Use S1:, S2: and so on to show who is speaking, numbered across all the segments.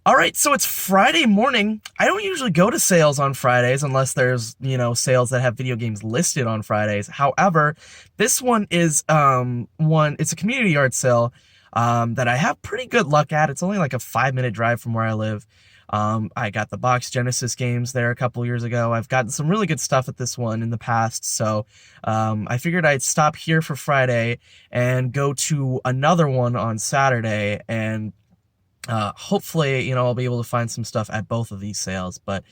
S1: All right, so it's Friday morning. I don't usually go to sales on Fridays unless there's, sales that have video games listed on Fridays. However, this one is it's a community yard sale that I have pretty good luck at. It's only like a 5-minute drive from where I live. I got the box Genesis games there a couple years ago. I've gotten some really good stuff at this one in the past, so I figured I'd stop here for Friday and go to another one on Saturday and hopefully, I'll be able to find some stuff at both of these sales. But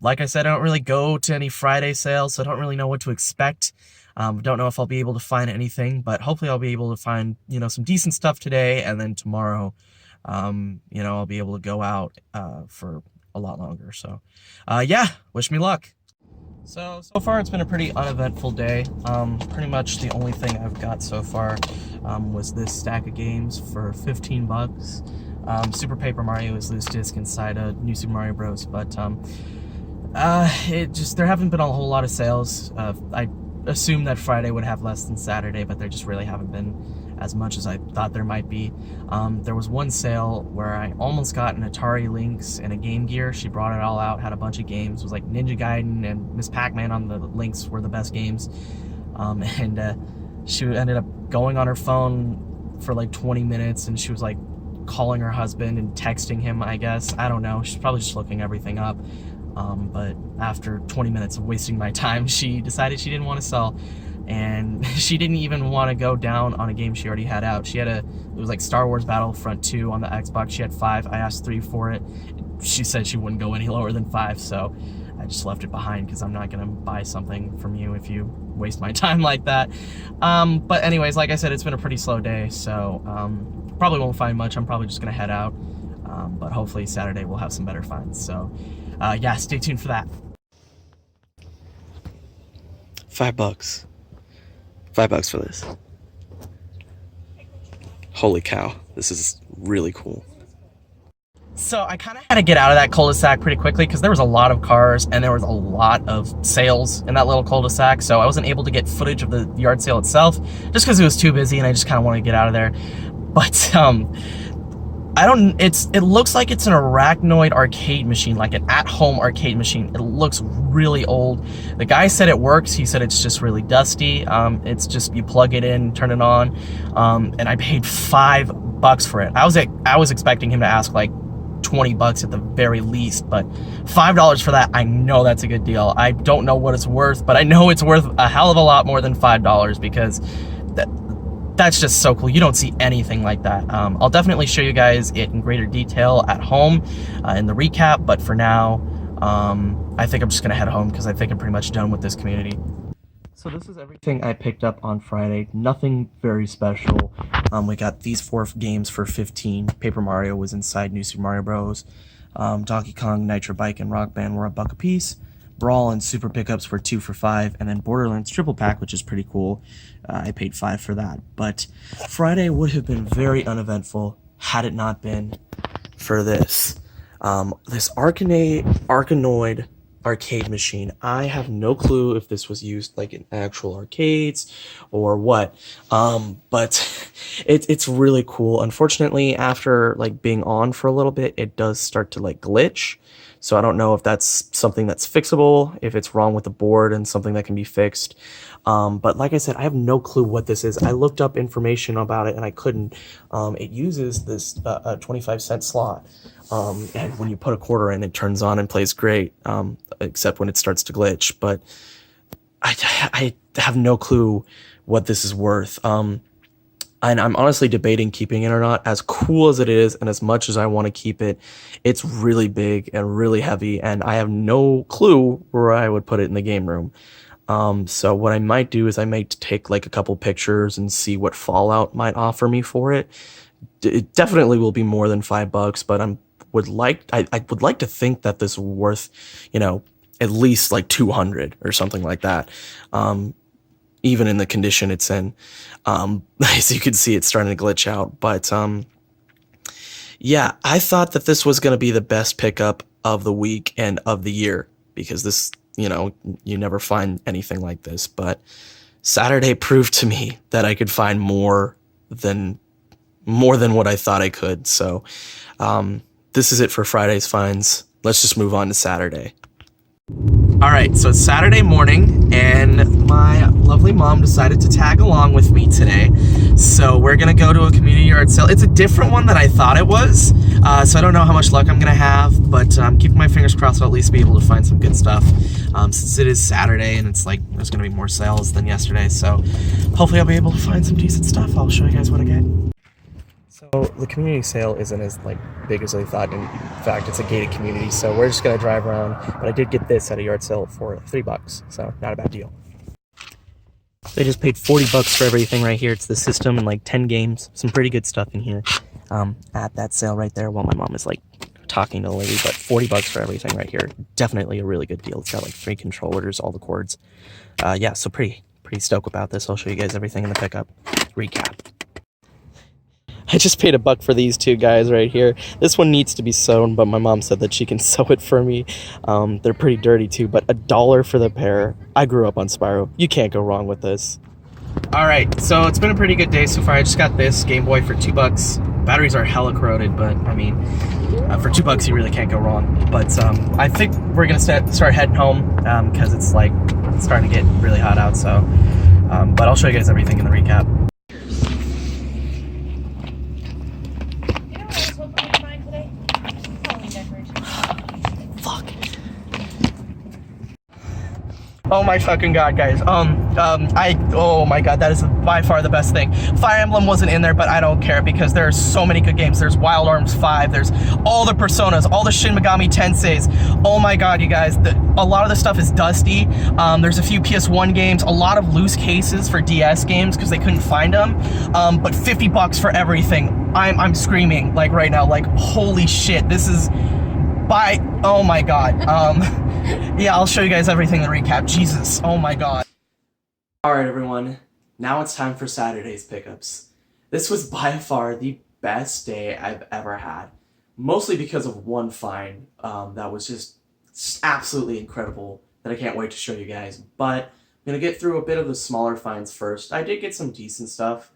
S1: like I said, I don't really go to any Friday sales, so I don't really know what to expect. Don't know if I'll be able to find anything, but hopefully I'll be able to find, some decent stuff today, and then tomorrow, I'll be able to go out for a lot longer. So, yeah, wish me luck. So far it's been a pretty uneventful day. Pretty much the only thing I've got so far was this stack of games for 15 bucks. Super Paper Mario is loose disc inside a New Super Mario Bros. But there haven't been a whole lot of sales. I assumed that Friday would have less than Saturday, but there just really haven't been as much as I thought there might be. There was one sale where I almost got an Atari Lynx and a Game Gear. She brought it all out, had a bunch of games. It was like Ninja Gaiden and Miss Pac-Man on the Lynx were the best games. She ended up going on her phone for like 20 minutes, and she was like calling her husband and texting him, I guess. I don't know. She's probably just looking everything up. But after 20 minutes of wasting my time, she decided she didn't want to sell. And she didn't even want to go down on a game she already had out. It was like Star Wars Battlefront 2 on the Xbox. She had 5. I asked 3 for it. She said she wouldn't go any lower than 5, so I just left it behind because I'm not going to buy something from you if you waste my time like that. But anyways, like I said, it's been a pretty slow day, so probably won't find much. I'm probably just going to head out, but hopefully Saturday we'll have some better finds. So yeah, stay tuned for that. $5. $5 for this. Holy cow, this is really cool. So I kind of had to get out of that cul-de-sac pretty quickly because there was a lot of cars and there was a lot of sales in that little cul-de-sac, so I wasn't able to get footage of the yard sale itself just because it was too busy and I just kind of wanted to get out of there. But it looks like it's an Arachnoid arcade machine, like an at-home arcade machine. It looks really old. The guy said it works. He said it's just really dusty. It's just, you plug it in, turn it on, and I paid $5 for it. I was expecting him to ask like 20 bucks at the very least, but $5 for that, I know that's a good deal. I don't know what it's worth, but I know it's worth a hell of a lot more than $5 because that's just so cool. You don't see anything like that. I'll definitely show you guys it in greater detail at home in the recap, but for now, I think I'm just gonna head home because I think I'm pretty much done with this community. So this is everything I picked up on Friday. Nothing very special. We got these 4 games for 15. Paper Mario was inside New Super Mario Bros. Donkey Kong, Nitro Bike, and Rock Band were $1 a piece. Brawl and Super Pickups were 2 for 5, and then Borderlands Triple Pack, which is pretty cool. I paid 5 for that. But Friday would have been very uneventful had it not been for this. This Arkanoid arcade machine. I have no clue if this was used like in actual arcades or what, but it's really cool. Unfortunately, after like being on for a little bit, it does start to like glitch, so I don't know if that's something that's fixable, if it's wrong with the board and something that can be fixed. But like I said, I have no clue what this is. I looked up information about it and I couldn't. It uses this 25-cent slot. And when you put a quarter in, it turns on and plays great, except when it starts to glitch. But I have no clue what this is worth. And I'm honestly debating keeping it or not. As cool as it is, and as much as I want to keep it, it's really big and really heavy, and I have no clue where I would put it in the game room. So what I might do is I might take like a couple pictures and see what Fallout might offer me for it. It definitely will be more than $5, but I would like to think that this is worth, at least like 200 or something like that. Even in the condition it's in. As you can see, it's starting to glitch out. But yeah, I thought that this was going to be the best pickup of the week and of the year, because this, you never find anything like this. But Saturday proved to me that I could find more than what I thought I could. So this is it for Friday's finds. Let's just move on to Saturday. All right, so it's Saturday morning, and my lovely mom decided to tag along with me today. So we're gonna go to a community yard sale. It's a different one than I thought it was, so I don't know how much luck I'm gonna have, but I'm keeping my fingers crossed I'll at least be able to find some good stuff. Since it is Saturday, and it's like there's gonna be more sales than yesterday, so hopefully I'll be able to find some decent stuff. I'll show you guys what I get. So the community sale isn't as big as I thought. In fact, it's a gated community, so we're just gonna drive around. But I did get this at a yard sale for $3, so not a bad deal. They just paid $40 for everything right here. It's the system and 10 games. Some pretty good stuff in here. At that sale right there, while my mom is talking to the lady, but $40 for everything right here. Definitely a really good deal. It's got 3 controllers, all the cords. Yeah, so pretty stoked about this. I'll show you guys everything in the pickup. Recap. I just paid $1 for these 2 guys right here. This one needs to be sewn, but my mom said that she can sew it for me. They're pretty dirty too, but $1 for the pair. I grew up on Spyro. You can't go wrong with this. All right, so it's been a pretty good day so far. I just got this Game Boy for $2. Batteries are hella corroded, but I mean, for $2 you really can't go wrong. But I think we're gonna start heading home because it's starting to get really hot out. So, but I'll show you guys everything in the recap. Oh my fucking god, guys. Oh my god, that is by far the best thing. Fire Emblem wasn't in there, but I don't care because there's so many good games. There's Wild Arms 5, there's all the Personas, all the Shin Megami Tenseis. Oh my god, you guys, a lot of the stuff is dusty. There's a few PS1 games, a lot of loose cases for DS games because they couldn't find them. But $50 for everything. I'm screaming right now, holy shit, this is oh my god. Yeah, I'll show you guys everything in the recap. Jesus, oh my god. Alright everyone, now it's time for Saturday's pickups. This was by far the best day I've ever had. Mostly because of one find that was just absolutely incredible that I can't wait to show you guys. But I'm going to get through a bit of the smaller finds first. I did get some decent stuff,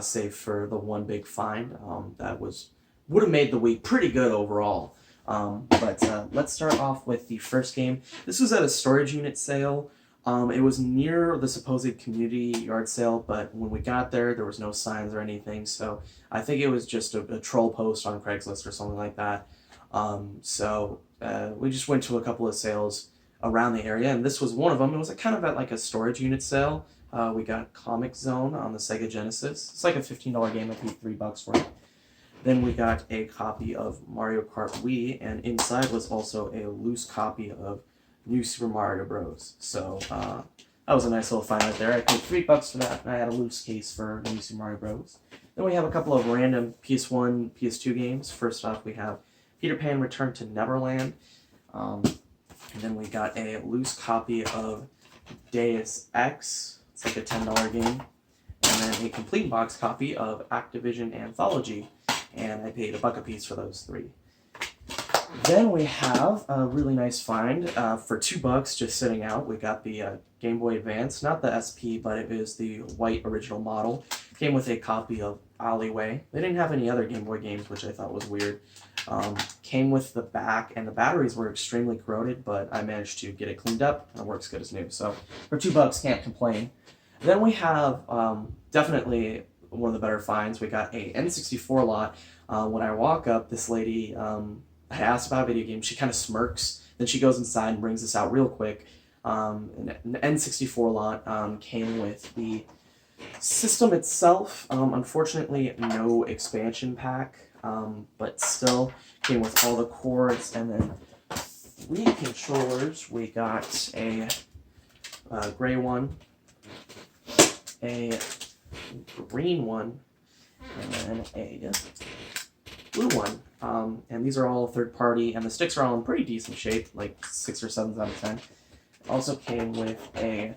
S1: save for the one big find that would have made the week pretty good overall. But let's start off with the first game. This was at a storage unit sale. It was near the supposed community yard sale, but when we got there was no signs or anything, so I think it was just a troll post on Craigslist or something like that. So we just went to a couple of sales around the area, and this was one of them. It was kind of at a storage unit sale. We got Comic Zone on the Sega Genesis. It's a $15 game. I paid $3 for it. Then we got a copy of Mario Kart Wii, and inside was also a loose copy of New Super Mario Bros. So that was a nice little find right there. I paid $3 for that, and I had a loose case for New Super Mario Bros. Then we have a couple of random PS1, PS2 games. First off, we have Peter Pan Return to Neverland. And then we got a loose copy of Deus Ex. It's a $10 game. And then a complete box copy of Activision Anthology. And I paid $1 a piece for those 3. Then we have a really nice find for $2 just sitting out. We got the Game Boy Advance, not the SP, but it is the white original model. Came with a copy of Alleyway. They didn't have any other Game Boy games, which I thought was weird. Came with the back, and the batteries were extremely corroded, but I managed to get it cleaned up, and it works good as new. So for $2, can't complain. Then we have definitely one of the better finds. We got a N64 lot. When I walk up, this lady, I asked about a video game. She kind of smirks. Then she goes inside and brings this out real quick. An N64 lot came with the system itself. Unfortunately, no expansion pack, but still came with all the cords. And then 3 controllers. We got a gray one, a green one, and then a blue one. And these are all third party, and the sticks are all in pretty decent shape, 6 or 7 out of 10. Also came with a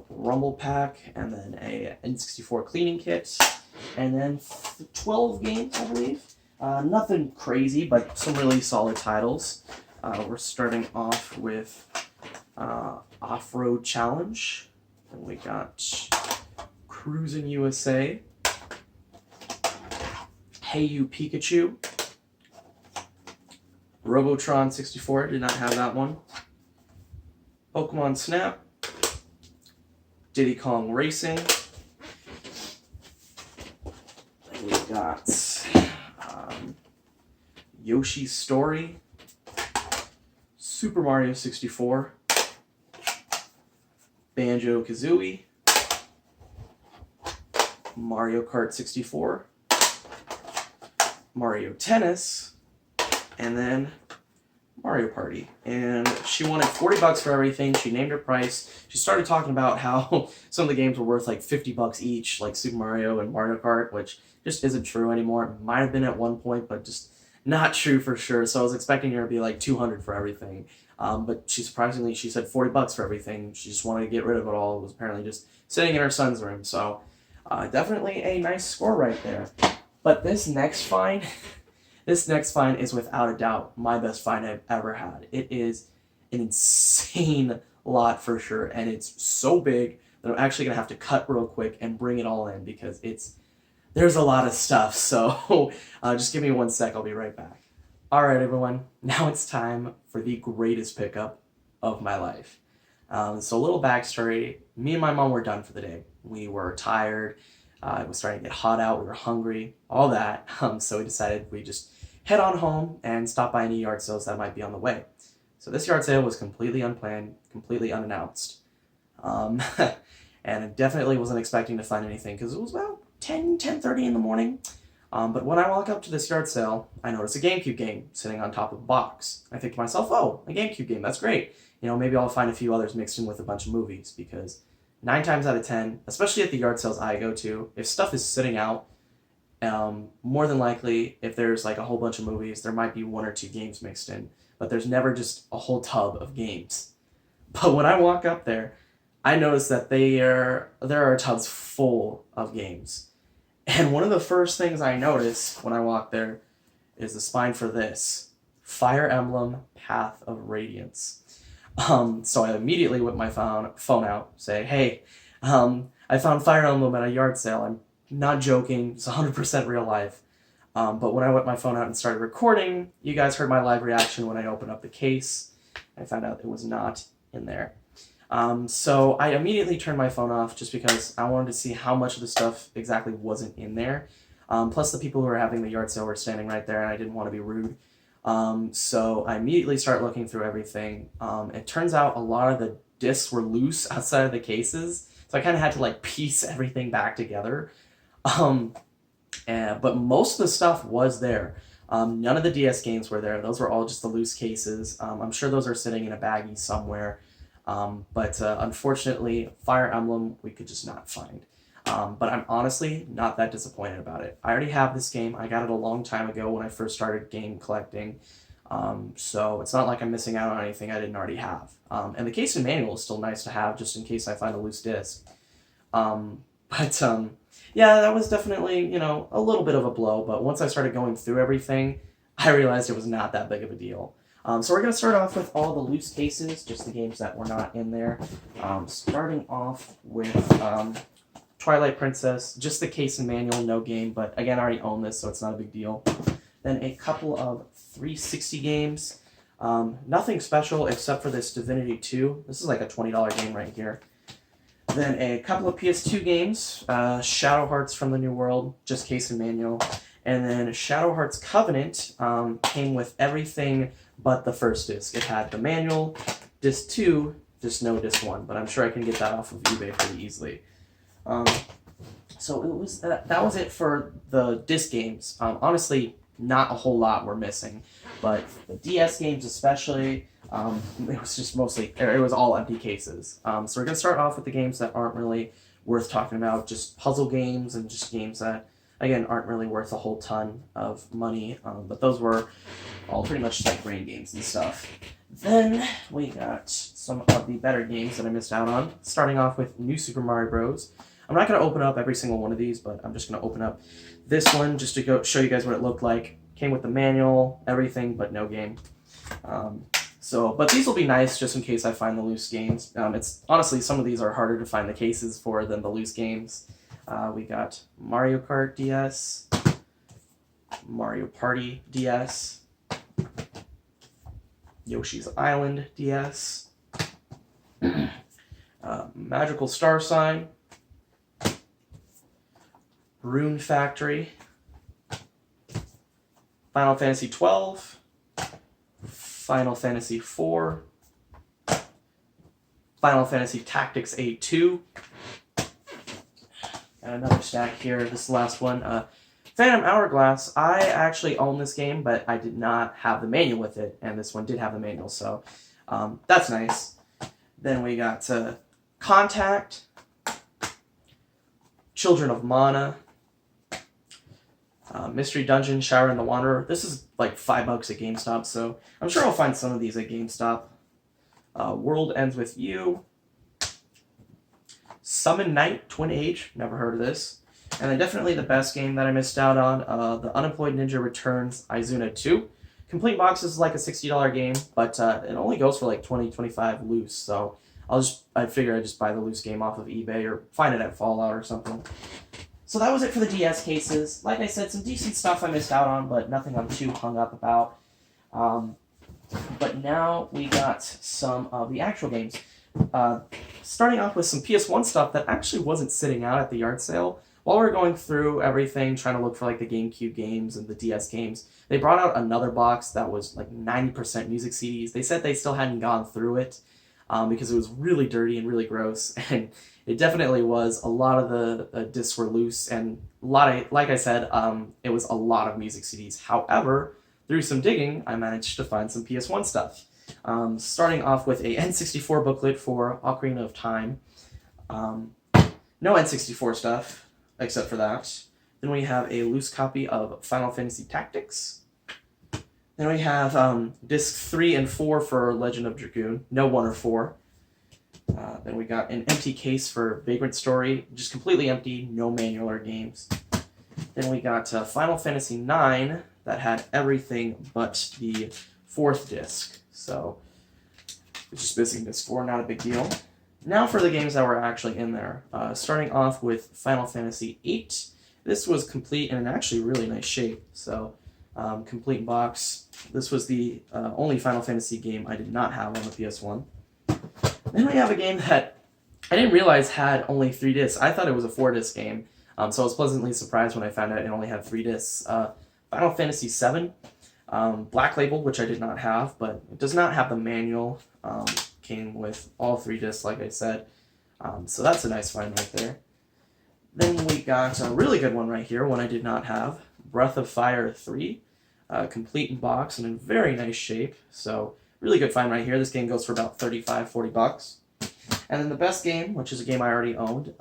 S1: rumble pack, and then a N64 cleaning kit, and then 12 games, I believe. Nothing crazy, but some really solid titles. We're starting off with Off-Road Challenge, and we got Cruisin' USA, Hey You Pikachu, Robotron 64, did not have that one. Pokemon Snap. Diddy Kong Racing. Then we got Yoshi's Story. Super Mario 64. Banjo-Kazooie. Mario Kart 64. Mario Tennis. And then Mario Party. And she wanted $40 for everything. She named her price. She started talking about how some of the games were worth like $50 each, like Super Mario and Mario Kart, which just isn't true anymore. It might have been at one point, but just not true for sure. So I was expecting her to be like $200 for everything. But she surprisingly, she said $40 for everything. She just wanted to get rid of it all. It was apparently just sitting in her son's room. So definitely a nice score right there. But this next find... This next find is without a doubt my best find I've ever had. It is an insane lot for sure, and it's so big that I'm actually going to have to cut real quick and bring it all in because there's a lot of stuff. So just give me 1 sec, I'll be right back. All right, everyone, now it's time for the greatest pickup of my life. So a little backstory, me and my mom were done for the day. We were tired, it was starting to get hot out, we were hungry, all that. So we decided we just head on home and stop by any yard sales that might be on the way. So this yard sale was completely unplanned, completely unannounced. And I definitely wasn't expecting to find anything because it was about 10:30 in the morning. But when I walk up to this yard sale, I notice a GameCube game sitting on top of a box. I think to myself, oh, a GameCube game, that's great. You know, maybe I'll find a few others mixed in with a bunch of movies because 9 times out of 10, especially at the yard sales I go to, if stuff is sitting out, more than likely, if there's like a whole bunch of movies, there might be 1 or 2 games mixed in, but there's never just a whole tub of games. But when I walk up there, I notice that there are tubs full of games. And one of the first things I notice when I walk there is the spine for this, Fire Emblem Path of Radiance. So I immediately whip my phone out, say, hey, I found Fire Emblem at a yard sale. I'm not joking, it's 100% real life. But when I whipped my phone out and started recording, you guys heard my live reaction when I opened up the case. I found out it was not in there. So I immediately turned my phone off just because I wanted to see how much of the stuff exactly wasn't in there. Plus the people who were having the yard sale were standing right there and I didn't want to be rude. So I immediately start looking through everything. It turns out a lot of the discs were loose outside of the cases. So I kind of had to like piece everything back together. But most of the stuff was there. None of the DS games were there. Those were all just the loose cases. I'm sure those are sitting in a baggie somewhere. But unfortunately, Fire Emblem we could just not find. But I'm honestly not that disappointed about it. I already have this game. I got it a long time ago when I first started game collecting. So it's not like I'm missing out on anything I didn't already have. And the case and manual is still nice to have just in case I find a loose disc. Yeah, that was definitely, you know, a little bit of a blow, but once I started going through everything, I realized it was not that big of a deal. So we're going to start off with all the loose cases, just the games that were not in there. Starting off with Twilight Princess, just the case and manual, no game, but again, I already own this, so it's not a big deal. Then a couple of 360 games. Nothing special except for this Divinity 2. This is like a $20 game right here. Then a couple of PS2 games, Shadow Hearts from the New World, just case and manual. And then Shadow Hearts Covenant came with everything but the first disc. It had the manual, disc 2, just no disc 1, but I'm sure I can get that off of eBay pretty easily. So it was that was it for the disc games. Honestly, not a whole lot were missing, but the DS games especially, it was just mostly, it was all empty cases. So we're going to start off with the games that aren't really worth talking about, just puzzle games and just games that, again, aren't really worth a whole ton of money, but those were all pretty much like brain games and stuff. Then we got some of the better games that I missed out on, starting off with New Super Mario Bros. I'm not going to open up every single one of these, but I'm just going to open up this one just to go show you guys what it looked like. Came with the manual, everything, but no game. But these will be nice just in case I find the loose games. It's honestly, some of these are harder to find the cases for than the loose games. We got Mario Kart DS, Mario Party DS, Yoshi's Island DS, Magical Star Sign, Rune Factory, Final Fantasy 12, Final Fantasy 4, Final Fantasy Tactics A2, and another stack here, this last one, Phantom Hourglass. I actually own this game, but I did not have the manual with it, and this one did have the manual, so that's nice. Then we got Contact, Children of Mana, Mystery Dungeon, Shower and the Wanderer. This is like $5 at GameStop, so I'm sure I'll find some of these at GameStop. World Ends With You, Summon Night, Twin Age, never heard of this. And then definitely the best game that I missed out on, The Unemployed Ninja Returns Izuna 2. Complete box is like a $60 game, but it only goes for like $20-25 loose, so I figure I'd just buy the loose game off of eBay or find it at Fallout or something. So that was it for the DS cases. Like I said, some decent stuff I missed out on, but nothing I'm too hung up about. But now we got some of the actual games. Starting off with some PS1 stuff that actually wasn't sitting out at the yard sale. While we were going through everything, trying to look for like the GameCube games and the DS games, they brought out another box that was like 90% music CDs. They said they still hadn't gone through it because it was really dirty and really gross, and it definitely was. A lot of the discs were loose, and like I said, it was a lot of music CDs. However, through some digging, I managed to find some PS1 stuff. Starting off with a N64 booklet for Ocarina of Time. No N64 stuff, except for that. Then we have a loose copy of Final Fantasy Tactics. Then we have discs 3 and 4 for Legend of Dragoon. No 1 or 4. Then we got an empty case for Vagrant Story. Just completely empty, no manual or games. Then we got Final Fantasy 9 that had everything but the 4th disc. So, it's just missing disc 4, not a big deal. Now for the games that were actually in there. Starting off with Final Fantasy 8. This was complete and in actually really nice shape. So, complete box. This was the only Final Fantasy game I did not have on the PS1. Then we have a game that I didn't realize had only 3 discs. I thought it was a 4-disc game. So I was pleasantly surprised when I found out it only had 3 discs. Final Fantasy VII. Black Label, which I did not have, but it does not have the manual. Came with all 3 discs, like I said. So that's a nice find right there. Then we got a really good one right here, one I did not have. Breath of Fire 3. Complete in box and in very nice shape. So really good find right here. This game goes for about $35-40. And then the best game, which is a game I already owned,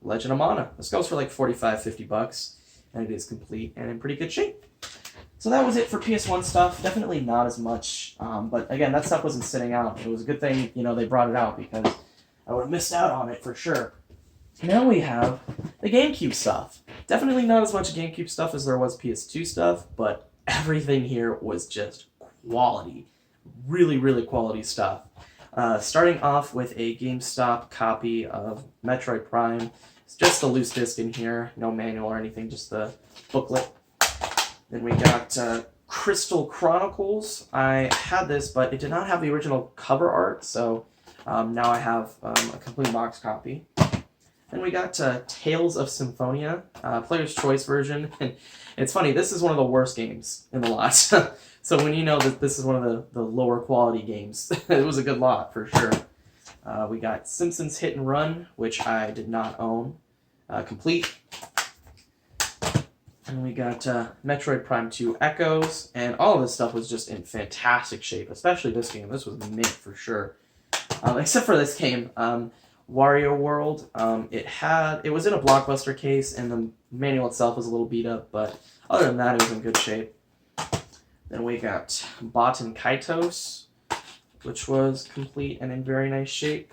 S1: Legend of Mana. This goes for like $45-50, and it is complete and in pretty good shape. So that was it for PS1 stuff. Definitely not as much, but again, that stuff wasn't sitting out. It was a good thing, they brought it out because I would have missed out on it for sure. Now we have the GameCube stuff. Definitely not as much GameCube stuff as there was PS2 stuff, but everything here was just quality. Really, really quality stuff. Starting off with a GameStop copy of Metroid Prime. It's just a loose disc in here, no manual or anything, just the booklet. Then we got Crystal Chronicles. I had this, but it did not have the original cover art, so now I have a complete box copy. Then we got Tales of Symphonia, Player's Choice version. And it's funny, this is one of the worst games in the lot. So when you know that this is one of the lower quality games, it was a good lot for sure. We got Simpsons Hit and Run, which I did not own, complete. And we got Metroid Prime 2 Echoes, and all of this stuff was just in fantastic shape, especially this game. This was mint for sure. Except for this game, Wario World. It was in a Blockbuster case, and the manual itself was a little beat up, but other than that, it was in good shape. Then we got Baten Kaitos, which was complete and in very nice shape.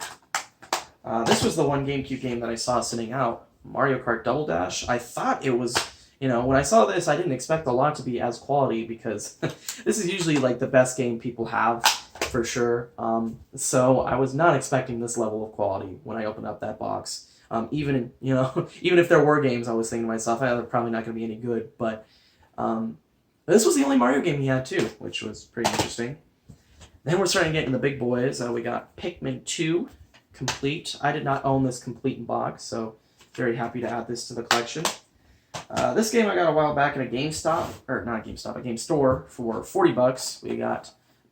S1: This was the one GameCube game that I saw sitting out, Mario Kart Double Dash. I thought it was, when I saw this, I didn't expect the lot to be as quality because this is usually like the best game people have for sure. So I was not expecting this level of quality when I opened up that box. Even if there were games, I was thinking to myself, they're probably not going to be any good. But this was the only Mario game he had too, which was pretty interesting. Then we're starting to get into the big boys. We got Pikmin 2 complete. I did not own this complete in box, so very happy to add this to the collection. This game I got a while back in a GameStop, or not a GameStop, a game store for 40 bucks. We got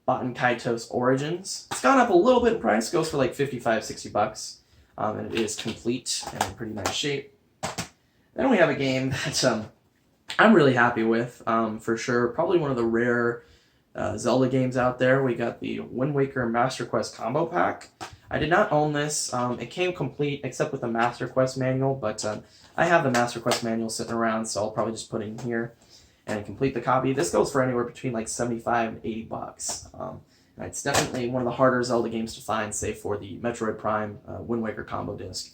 S1: Baten Kaitos Origins. It's gone up a little bit in price, goes for like 55, 60 bucks. And it is complete and in pretty nice shape. Then we have a game that I'm really happy with, for sure. Probably one of the rare Zelda games out there. We got the Wind Waker Master Quest Combo Pack. I did not own this. It came complete except with the Master Quest manual, but I have the Master Quest manual sitting around, so I'll probably just put it in here and complete the copy. This goes for anywhere between like 75 and 80 bucks. And it's definitely one of the harder Zelda games to find, save for the Metroid Prime Wind Waker combo disc.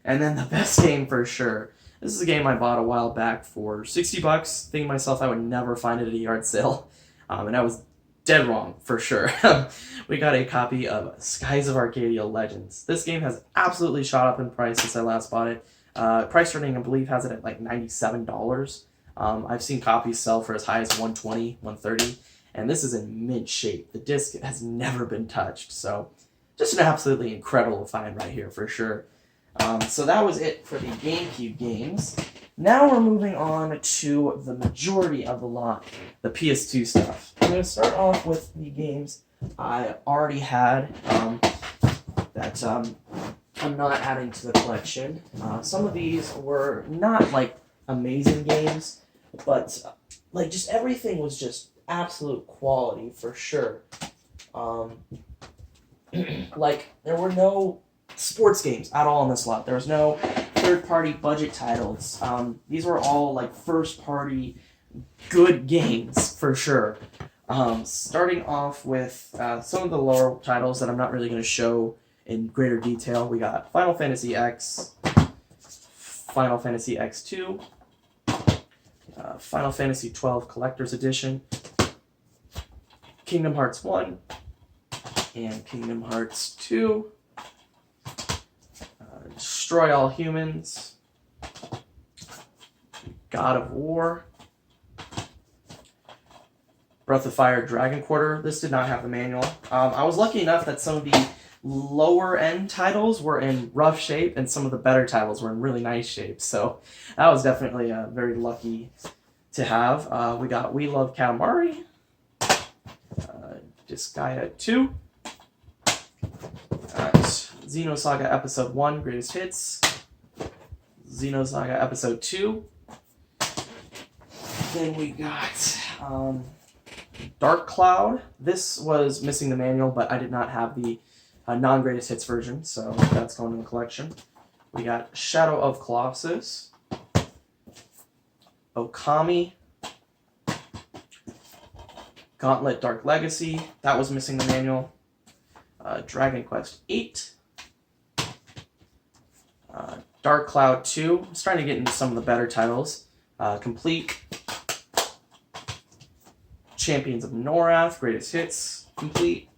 S1: And then the best game for sure. This is a game I bought a while back for 60 bucks, thinking to myself I would never find it at a yard sale. And I was dead wrong, for sure. We got a copy of Skies of Arcadia Legends. This game has absolutely shot up in price since I last bought it. Price starting, I believe, has it at like $97. I've seen copies sell for as high as $120, $130, and this is in mint shape. The disc has never been touched, so just an absolutely incredible find right here, for sure. So that was it for the GameCube games. Now we're moving on to the majority of the lot, the PS2 stuff. I'm going to start off with the games I already had that I'm not adding to the collection. Some of these were not like amazing games, but like just everything was just absolute quality for sure. Like there were no sports games at all in this lot. There was no third-party budget titles. These were all like first-party good games for sure. Starting off with some of the lower titles that I'm not really going to show in greater detail. We got Final Fantasy X, Final Fantasy X2, Final Fantasy 12 Collector's Edition, Kingdom Hearts 1, and Kingdom Hearts 2, Destroy All Humans, God of War, Breath of Fire Dragon Quarter. This did not have the manual. I was lucky enough that some of the lower end titles were in rough shape and some of the better titles were in really nice shape, so that was definitely very lucky to have. We got We Love Katamari, Disgaea 2, Xenosaga Episode 1 Greatest Hits, Xenosaga Episode 2, then we got Dark Cloud. This was missing the manual, but I did not have the non-greatest hits version, so that's going in the collection. We got Shadow of Colossus, Okami, Gauntlet Dark Legacy. That was missing the manual. Dragon Quest 8, Dark Cloud 2. I'm starting to get into some of the better titles. Complete, Champions of Norath, Greatest Hits, Complete.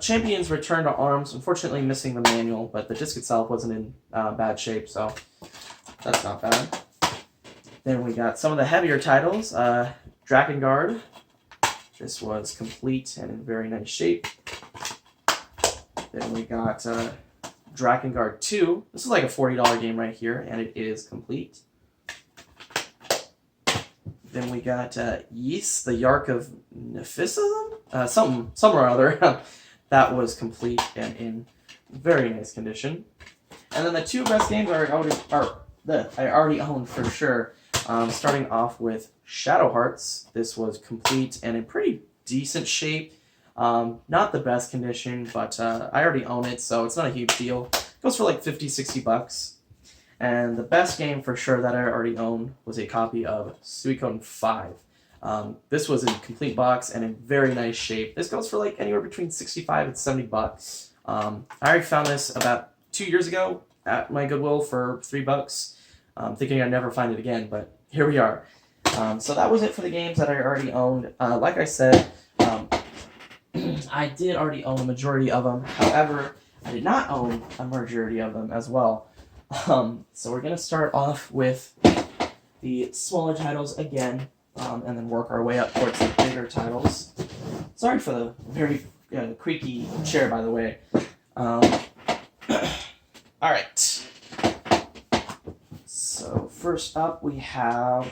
S1: Champions Return to Arms, unfortunately missing the manual, but the disc itself wasn't in bad shape, so that's not bad. Then we got some of the heavier titles. Drakengard. This was complete and in very nice shape. Then we got Drakengard 2. This is like a $40 game right here, and it is complete. Then we got Ys, the Yark of Nephisism? Some or other. That was complete and in very nice condition. And then the two best games I already owned for sure. Starting off with Shadow Hearts. This was complete and in pretty decent shape. Not the best condition, but I already own it, so it's not a huge deal. It goes for like 50, 60 bucks. And the best game for sure that I already owned was a copy of Suikoden 5. This was in complete box and in very nice shape. This goes for like anywhere between 65 and 70 bucks. I already found this about 2 years ago at my Goodwill for 3 bucks. Thinking I'd never find it again, but here we are. So that was it for the games that I already owned. Like I said, I did already own a majority of them. However, I did not own a majority of them as well. So we're going to start off with the smaller titles again, and then work our way up towards the bigger titles. Sorry for the very creaky chair, by the way. All right. So first up, we have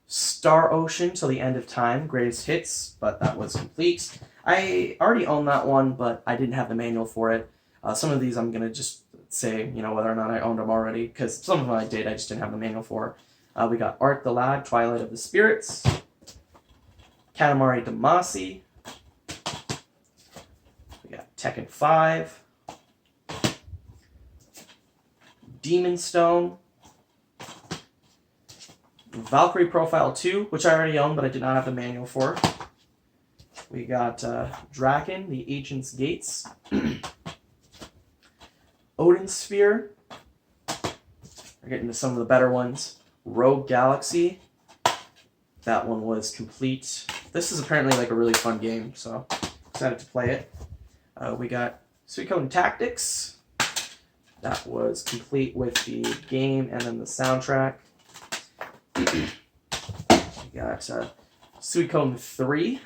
S1: Star Ocean Till the End of Time, Greatest Hits, but that was complete. I already own that one, but I didn't have the manual for it. Some of these I'm going to just say, whether or not I owned them already, because some of them I did, I just didn't have the manual for. We got Art the Lad, Twilight of the Spirits, Katamari Damacy, we got Tekken 5, Demon Stone, Valkyrie Profile 2, which I already own, but I did not have the manual for. We got Draken, The Ancient's Gates, Odin Sphere. We're getting to some of the better ones. Rogue Galaxy. That one was complete. This is apparently like a really fun game, so excited to play it. We got Suikoden Tactics. That was complete with the game and then the soundtrack. We got Suikoden 3.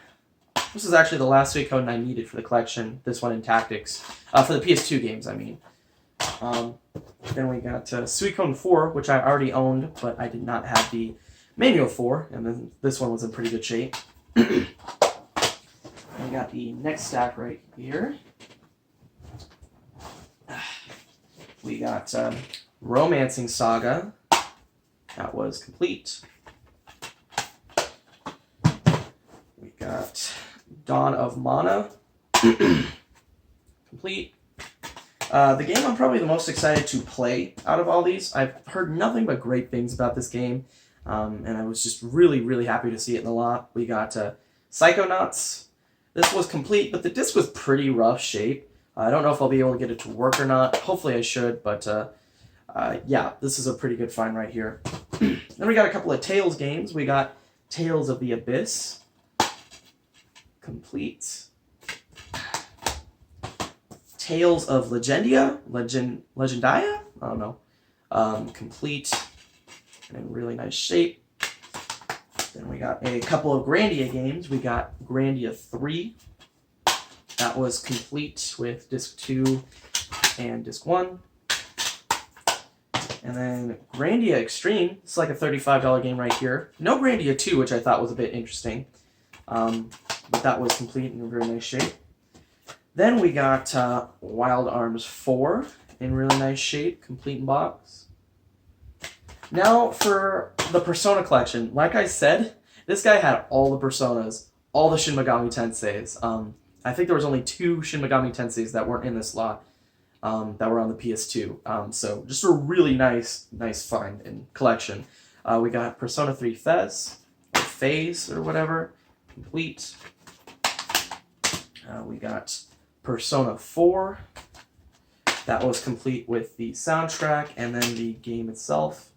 S1: This is actually the last Suikoden I needed for the collection. This one in Tactics. For the PS2 games, I mean. Then we got Suikoden 4, which I already owned, but I did not have the manual for. And then this one was in pretty good shape. We got the next stack right here. We got Romancing Saga. That was complete. We got Dawn of Mana. Complete. The game I'm probably the most excited to play out of all these. I've heard nothing but great things about this game, and I was just really, really happy to see it in the lot. We got Psychonauts. This was complete, but the disc was pretty rough shape. I don't know if I'll be able to get it to work or not. Hopefully I should, but yeah, this is a pretty good find right here. Then we got a couple of Tales games. We got Tales of the Abyss. Complete. Tales of Legendia? Legendia? I don't know. Complete. And in really nice shape. Then we got a couple of Grandia games. We got Grandia 3. That was complete with Disc 2 and Disc 1. And then Grandia Extreme. It's like a $35 game right here. No Grandia 2, which I thought was a bit interesting. But that was complete in very nice shape. Then we got Wild Arms 4 in really nice shape, complete in box. Now for the Persona collection. Like I said, this guy had all the Personas, all the Shin Megami Tenseis. I think there was only 2 Shin Megami Tenseis that weren't in this lot that were on the PS2. So just a really nice find and collection. We got Persona 3 Fez, or Phase, or whatever, complete. We got Persona 4. That was complete with the soundtrack and then the game itself.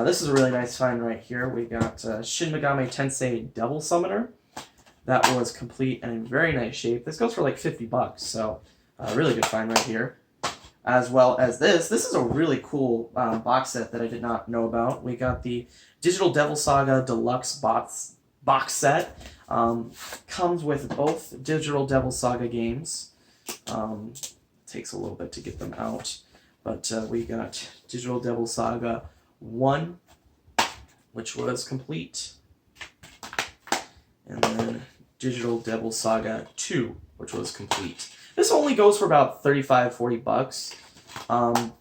S1: This is a really nice find right here. We got Shin Megami Tensei Devil Summoner. That was complete and in very nice shape. This goes for like $50, so a really good find right here. As well as this. This is a really cool box set that I did not know about. We got the Digital Devil Saga Deluxe box set. Comes with both Digital Devil Saga games. Takes a little bit to get them out. But we got Digital Devil Saga 1, which was complete. And then Digital Devil Saga 2, which was complete. This only goes for about $35-$40,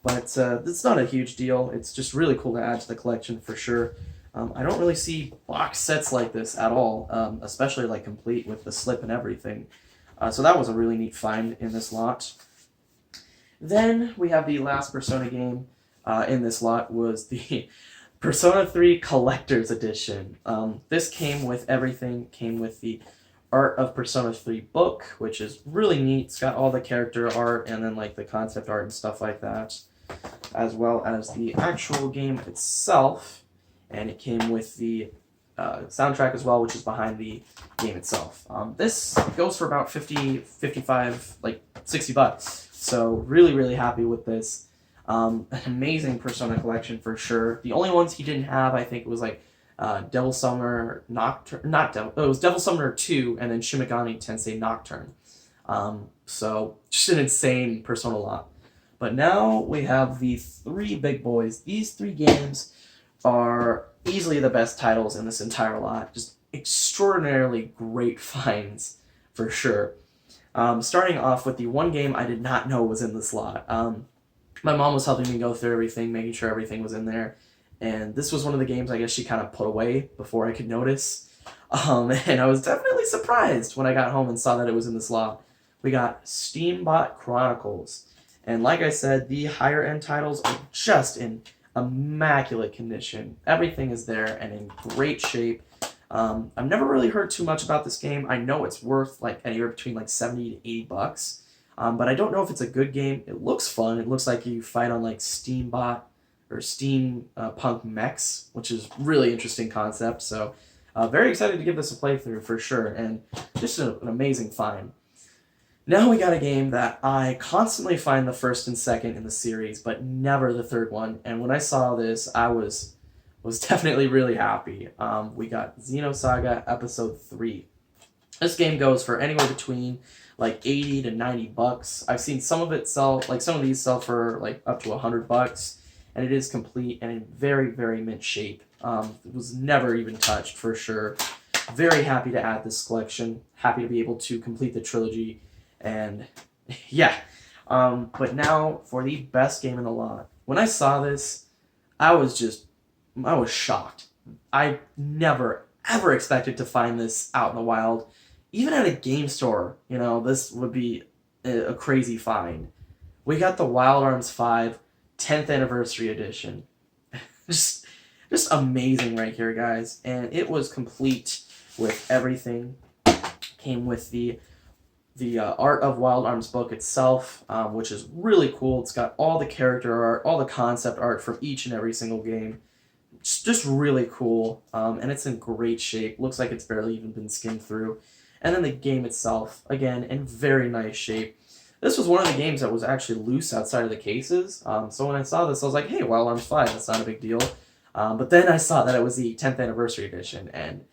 S1: but it's not a huge deal. It's just really cool to add to the collection for sure. I don't really see box sets like this at all, especially like complete with the slip and everything. So that was a really neat find in this lot. Then we have the last Persona game in this lot was the Persona 3 Collector's Edition. This came with everything. Came with the Art of Persona 3 book, which is really neat. It's got all the character art and then like the concept art and stuff like that, as well as the actual game itself. And it came with the soundtrack as well, which is behind the game itself. This goes for about $50, $55, like $60. So really, really happy with this. An amazing Persona collection for sure. The only ones he didn't have, I think, was like Devil Summoner Nocturne, not Devil, it was Devil Summoner 2, and then Shin Megami Tensei Nocturne. So just an insane Persona lot. But now we have the three big boys. These three games are easily the best titles in this entire lot. Just extraordinarily great finds, for sure. Starting off with the one game I did not know was in this lot. My mom was helping me go through everything, making sure everything was in there. And this was one of the games I guess she kind of put away before I could notice. And I was definitely surprised when I got home and saw that it was in this lot. We got Steambot Chronicles. And like I said, the higher end titles are just in immaculate condition. Everything is there and in great shape. I've never really heard too much about this game. I know it's worth like anywhere between like 70 to 80 bucks. But I don't know if it's a good game. It looks fun. It looks like you fight on like Steambot or Steam Punk mechs, which is really interesting concept. So very excited to give this a playthrough for sure. And just an amazing find. Now we got a game that I constantly find the first and second in the series, but never the third one. And when I saw this, I was definitely really happy. We got Xenosaga Episode 3. This game goes for anywhere between like 80 to 90 bucks. I've seen some of it sell, like some of these sell for like up to 100 bucks, and it is complete and in very, very mint shape. It was never even touched for sure. Very happy to add this collection. Happy to be able to complete the trilogy. And yeah, but now for the best game in the lot. When I saw this, I was shocked. I never, ever expected to find this out in the wild. Even at a game store, you know, this would be a crazy find. We got the Wild Arms 5 10th Anniversary Edition. just amazing right here, guys. And it was complete with everything. Came with the Art of Wild Arms book itself, which is really cool. It's got all the character art, all the concept art from each and every single game. Just really cool, and it's in great shape. Looks like it's barely even been skimmed through. And then the game itself, again, in very nice shape. This was one of the games that was actually loose outside of the cases. So when I saw this, I was like, hey, Wild Arms 5, that's not a big deal. But then I saw that it was the 10th Anniversary Edition, and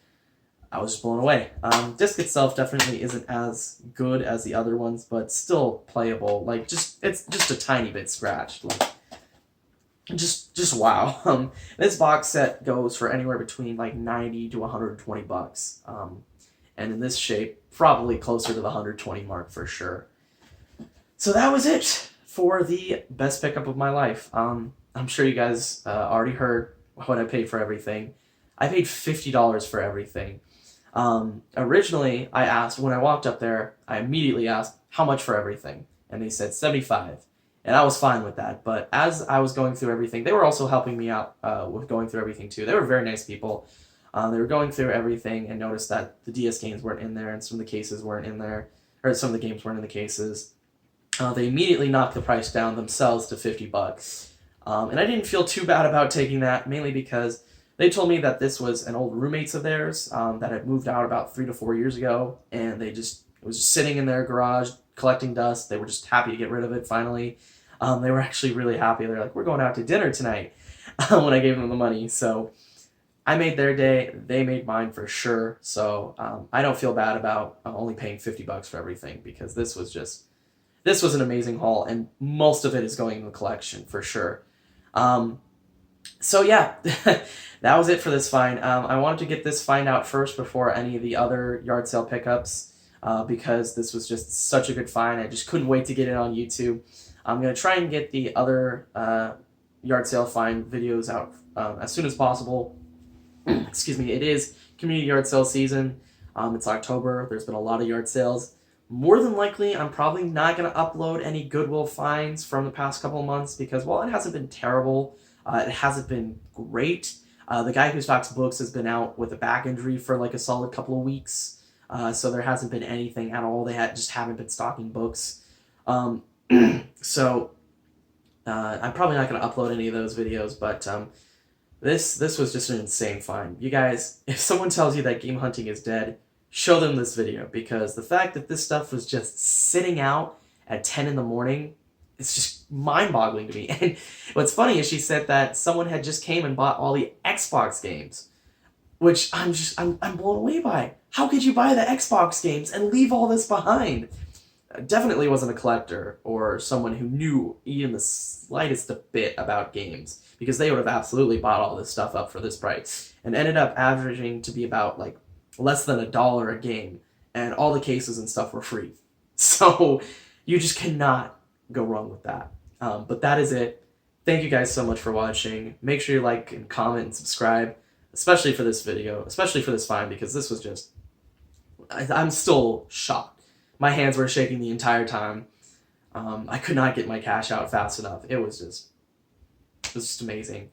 S1: I was just blown away. Disc itself definitely isn't as good as the other ones, but still playable. Like, it's just a tiny bit scratched. Like, just wow. This box set goes for anywhere between like 90 to 120 bucks. And in this shape, probably closer to the 120 mark for sure. So that was it for the best pickup of my life. I'm sure you guys already heard what I paid for everything. I paid $50 for everything. Originally, I asked, when I walked up there, I immediately asked, how much for everything? And they said $75. And I was fine with that. But as I was going through everything, they were also helping me out with going through everything too. They were very nice people. They were going through everything and noticed that the DS games weren't in there and some of the cases weren't in there, or some of the games weren't in the cases. They immediately knocked the price down themselves to $50. And I didn't feel too bad about taking that, mainly because they told me that this was an old roommates of theirs that had moved out about 3 to 4 years ago, and it was just sitting in their garage collecting dust. They were just happy to get rid of it finally. They were actually really happy. They're like, we're going out to dinner tonight when I gave them the money. So I made their day. They made mine for sure. So I don't feel bad about only paying $50 for everything, because this was an amazing haul, and most of it is going in the collection for sure. So yeah, that was it for this find. I wanted to get this find out first before any of the other yard sale pickups, because this was just such a good find. I just couldn't wait to get it on YouTube. I'm going to try and get the other yard sale find videos out as soon as possible. Excuse me, it is community yard sale season. It's October. There's been a lot of yard sales. More than likely, I'm probably not going to upload any Goodwill finds from the past couple of months, because while it hasn't been terrible, it hasn't been great. The guy who stocks books has been out with a back injury for like a solid couple of weeks, so there hasn't been anything at all. They just haven't been stocking books. So I'm probably not going to upload any of those videos, but this was just an insane find. You guys, if someone tells you that game hunting is dead, show them this video, because the fact that this stuff was just sitting out at 10 in the morning, it's just mind-boggling to me. And what's funny is she said that someone had just came and bought all the Xbox games. which I'm blown away by. How could you buy the Xbox games and leave all this behind? Definitely wasn't a collector or someone who knew even the slightest bit about games, because they would have absolutely bought all this stuff up for this price and ended up averaging to be about like less than $1 a game, and all the cases and stuff were free. So you just cannot go wrong with that. But that is it. Thank you guys so much for watching. Make sure you like and comment and subscribe, especially for this video, especially for this find, because this was just, I'm still shocked. My hands were shaking the entire time. I could not get my cash out fast enough. It was just amazing.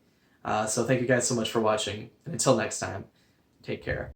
S1: So thank you guys so much for watching. And until next time, take care.